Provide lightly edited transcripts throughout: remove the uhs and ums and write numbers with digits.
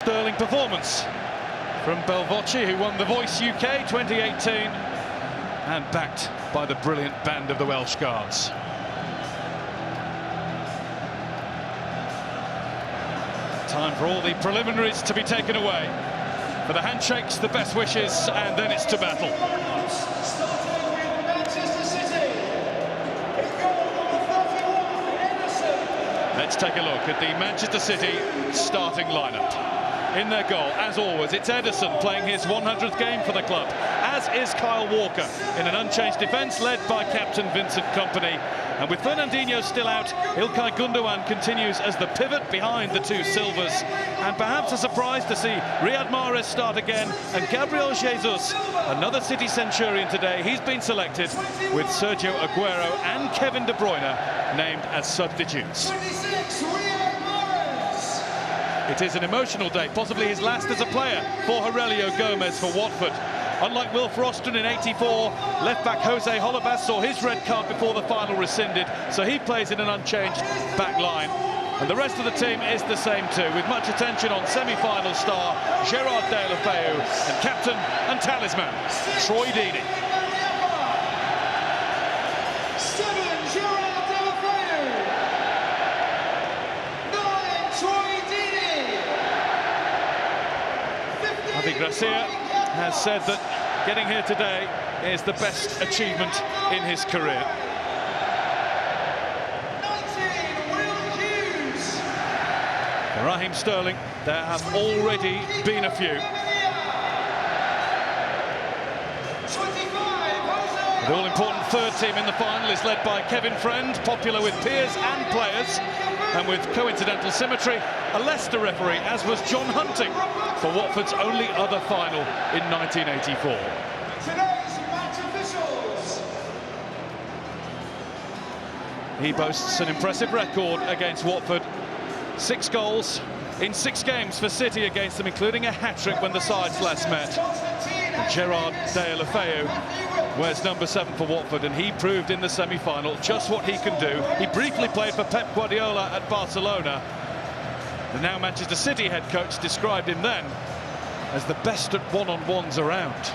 Sterling performance from Belvoce, who won The Voice UK 2018 and backed by the brilliant band of the Welsh Guards. Time for all the preliminaries to be taken away. For the handshakes, the best wishes, and then it's to battle. Starting with Manchester City. Let's take a look at the Manchester City starting lineup. In their goal, as always, it's Ederson playing his 100th game for the club, as is Kyle Walker in an unchanged defence led by captain Vincent Kompany. And with Fernandinho still out, İlkay Gündoğan continues as the pivot behind the two Silvers. And perhaps a surprise to see Riyad Mahrez start again, and Gabriel Jesus, another City Centurion today. He's been selected with Sergio Aguero and Kevin De Bruyne named as substitutes. 26, Riyad Mahrez. It is an emotional day, possibly his last as a player for Aurelio Gomez for Watford. Unlike Will Froston in '84, left-back Jose Holebas saw his red card before the final rescinded, so he plays in an unchanged back line. And the rest of the team is the same too, with much attention on semi-final star Gerard Deulofeu and captain and talisman Troy Deeney. 7, Gerard Deulofeu. 9, Troy Deeney. Javi Gracia has said that getting here today is the best achievement in his career. 19, Will Hughes. For Raheem Sterling, there have already been a few. 25, Jose. The all-important third team in the final is led by Kevin Friend, popular with peers and players, and with coincidental symmetry, a Leicester referee, as was John Hunting for Watford's only other final in 1984. Today's match officials. He boasts an impressive record against Watford. 6 goals in 6 games for City against them, including a hat-trick when the sides last met. Gerard Deulofeu wears number 7 for Watford, and he proved in the semi-final just what he can do. He briefly played for Pep Guardiola at Barcelona. The now Manchester City head coach described him then as the best at one-on-ones around.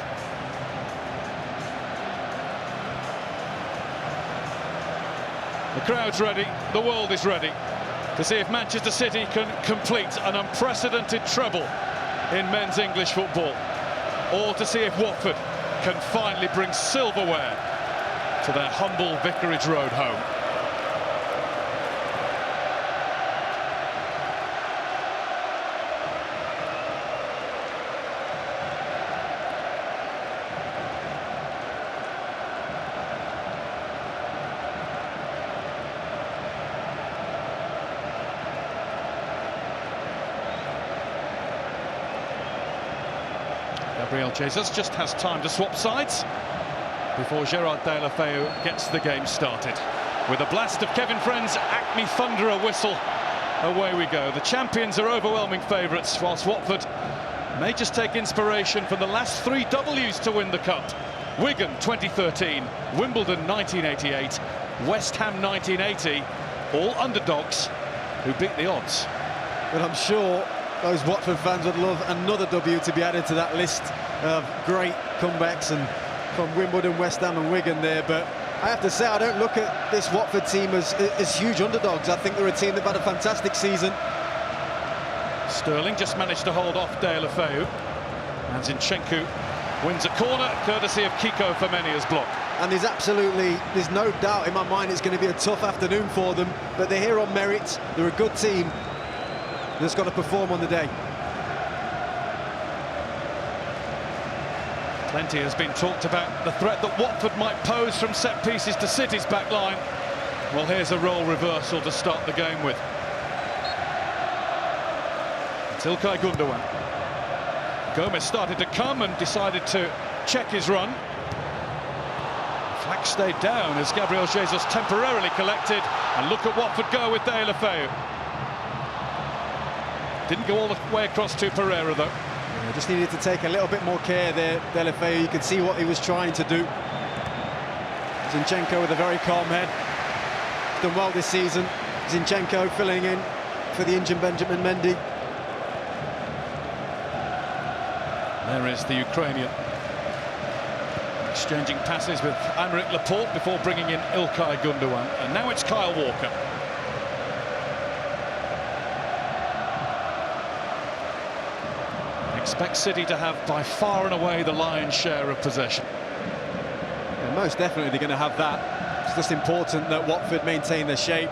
The crowd's ready, the world is ready to see if Manchester City can complete an unprecedented treble in men's English football, or to see if Watford can finally bring silverware to their humble Vicarage Road home. Gabriel Jesus just has time to swap sides before Gerard Deulofeu gets the game started. With a blast of Kevin Friend's Acme Thunderer whistle, away we go. The champions are overwhelming favourites, whilst Watford may just take inspiration from the last 3 Ws to win the Cup. Wigan 2013, Wimbledon 1988, West Ham 1980, all underdogs who beat the odds. But I'm sure those Watford fans would love another W to be added to that list of great comebacks, and from Wimbledon, West Ham and Wigan there. But I have to say, I don't look at this Watford team as huge underdogs. I think they're a team that have had a fantastic season. Sterling just managed to hold off Deulofeu, and Zinchenko wins a corner courtesy of Kiko Femenia's block. And there's no doubt in my mind it's going to be a tough afternoon for them, but they're here on merit. They're a good team that's got to perform on the day. Plenty has been talked about the threat that Watford might pose from set pieces to City's back line. Well, here's a role reversal to start the game with. It's İlkay Gündoğan. Gomez started to come and decided to check his run. Flack stayed down as Gabriel Jesus temporarily collected, and look at Watford go with Deulofeu. Didn't go all the way across to Pereira, though. Yeah, just needed to take a little bit more care there, Deulofeu. You could see what he was trying to do. Zinchenko with a very calm head. Done well this season. Zinchenko filling in for the injured Benjamin Mendy. There is the Ukrainian exchanging passes with Aymeric Laporte before bringing in İlkay Gündoğan, and now it's Kyle Walker. Expect City to have by far and away the lion's share of possession. Yeah, most definitely they're going to have that. It's just important that Watford maintain their shape,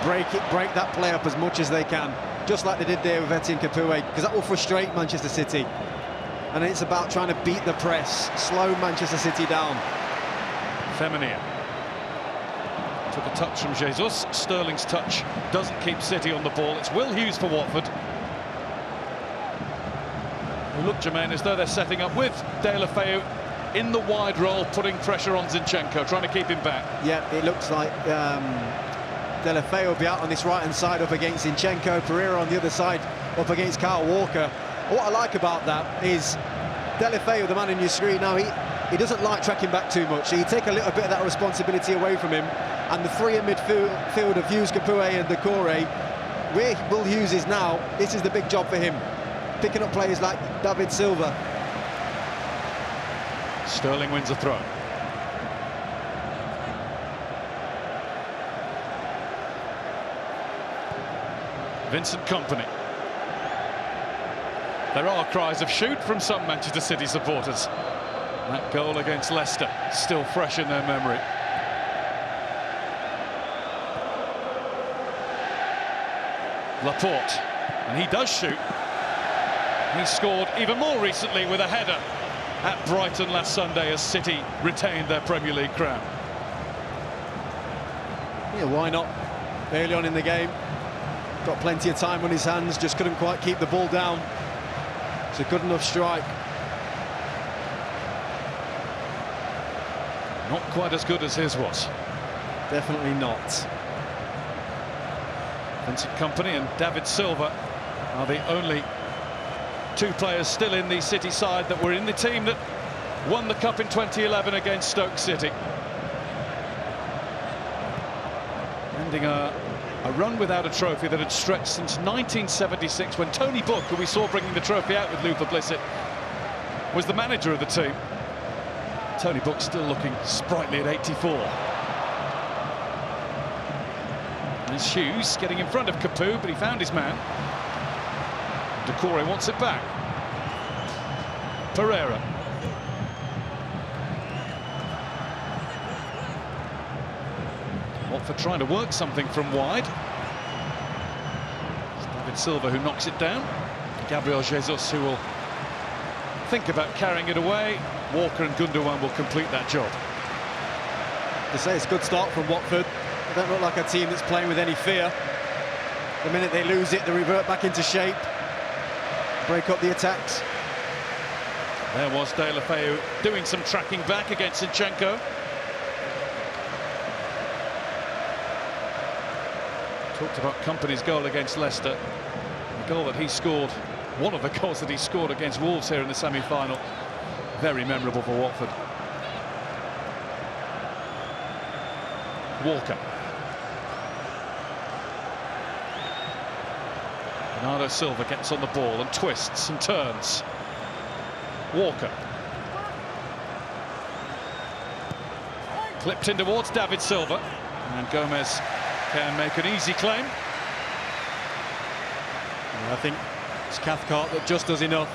break that play up as much as they can, just like they did there with Etienne Capoue, because that will frustrate Manchester City. And it's about trying to beat the press, slow Manchester City down. Femenia took a touch from Jesus. Sterling's touch doesn't keep City on the ball. It's Will Hughes for Watford. Look, Jermaine, as though they're setting up with Deulofeu in the wide role, putting pressure on Zinchenko, trying to keep him back. Yeah, it looks like Deulofeu will be out on this right-hand side up against Zinchenko, Pereira on the other side up against Kyle Walker. What I like about that is Deulofeu, the man in your screen now, he doesn't like tracking back too much, so you take a little bit of that responsibility away from him, and the three in midfield of Hughes, Capoue and Doucouré, where Will Hughes is now, this is the big job for him, picking up players like David Silva. Sterling wins a throw. Vincent Kompany. There are cries of shoot from some Manchester City supporters. That goal against Leicester still fresh in their memory. Laporte, and he does shoot. He scored even more recently with a header at Brighton last Sunday as City retained their Premier League crown. Yeah, why not? Early on in the game, got plenty of time on his hands, just couldn't quite keep the ball down. It's a good enough strike. Not quite as good as his was. Definitely not. Vincent Kompany and David Silva are the only two players still in the City side that were in the team that won the Cup in 2011 against Stoke City. Ending a run without a trophy that had stretched since 1976, when Tony Book, who we saw bringing the trophy out with Luther Blissett, was the manager of the team. Tony Book still looking sprightly at 84. There's Hughes getting in front of Capoue, but he found his man. Doucouré wants it back. Pereira. Watford trying to work something from wide. It's David Silva who knocks it down. Gabriel Jesus who will think about carrying it away. Walker and Gündoğan will complete that job. To say it's a good start from Watford. They don't look like a team that's playing with any fear. The minute they lose it, they revert back into shape, break up the attacks. There was Deulofeu doing some tracking back against Zinchenko. Talked about Kompany's goal against Leicester. The goal that he scored, one of the goals that he scored against Wolves here in the semi-final. Very memorable for Watford. Walker. Bernardo Silva gets on the ball and twists and turns. Walker. Clipped in towards David Silva, and Gomez can make an easy claim. And I think it's Cathcart that just does enough.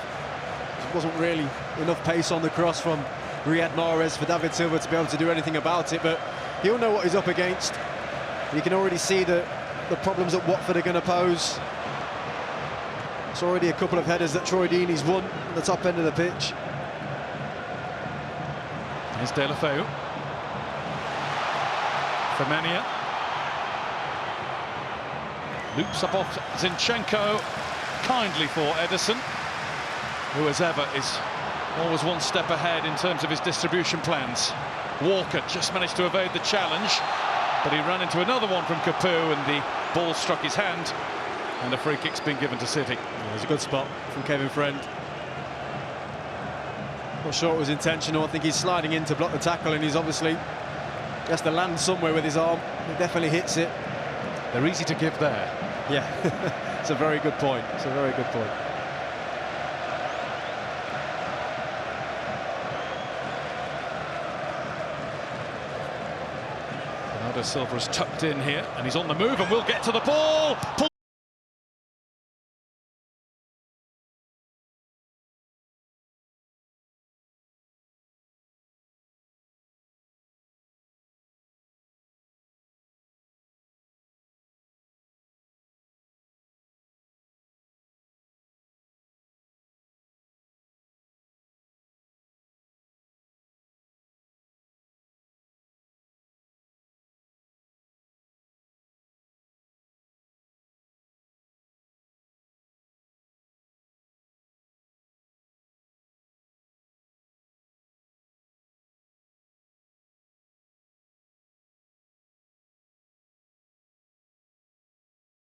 There wasn't really enough pace on the cross from Riyad Mahrez for David Silva to be able to do anything about it, but he'll know what he's up against. You can already see the problems that Watford are going to pose. It's already a couple of headers that Troy Deeney's won at the top end of the pitch. Here's Deulofeu. Femenia. Loops up off Zinchenko. Kindly for Ederson, who as ever is always one step ahead in terms of his distribution plans. Walker just managed to evade the challenge, but he ran into another one from Capoue and the ball struck his hand, and a free kick's been given to City. Yeah, it was a good spot from Kevin Friend. Not sure it was intentional. I think he's sliding in to block the tackle, and he has to land somewhere with his arm. He definitely hits it. They're easy to give there. Yeah, it's a very good point. It's a very good point. Silva is tucked in here, and he's on the move, and we'll get to the ball. Pulled